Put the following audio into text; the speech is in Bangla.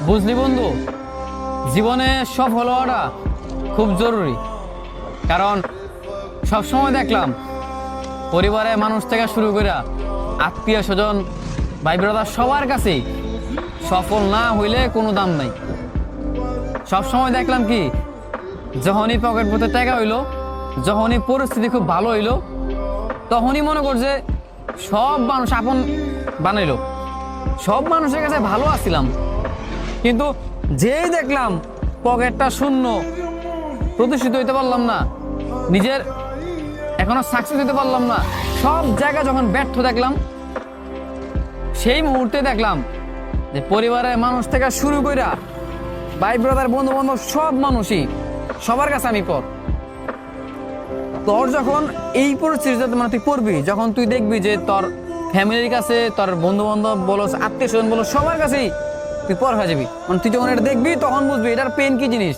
বুঝলি বন্ধু, জীবনে সফল হওয়াটা খুব জরুরি। কারণ সবসময় দেখলাম পরিবারের মানুষ থেকে শুরু করে আত্মীয় স্বজন, ভাই ব্রাদার সবার কাছেই সফল না হইলে কোনো দাম নাই। সবসময় দেখলাম কি, যখনই পকেট পথে টাকা হইলো, যখনই পরিস্থিতি খুব ভালো হইলো, তখনই মনে করছে সব মানুষ আপন বানাইলো, সব মানুষের কাছে ভালো আছিলাম। কিন্তু যেই দেখলাম পকেটটা শূন্য, প্রতিষ্ঠিত হইতে পারলাম না, নিজের এখনো সাকসেস হইতে পারলাম না, সব জায়গায় যখন ব্যর্থ দেখলাম, সেই মুহূর্তে দেখলাম যে পরিবারের মানুষ থেকে শুরু কইরা ভাই ব্রাদার বন্ধু বান্ধব সব মানুষই, সবার কাছে আমি পর। তোর যখন এই পরিস্থিতিতে মানে তুই পড়বি, যখন তুই দেখবি যে তোর ফ্যামিলির কাছে, তোর বন্ধু বান্ধব বলো, আত্মীয় স্বজন বলো, সবার কাছেই তুই পর হয়ে যাবি, মানে তুই যখন এটা দেখবি তখন বুঝবি এটার পেন কি জিনিস।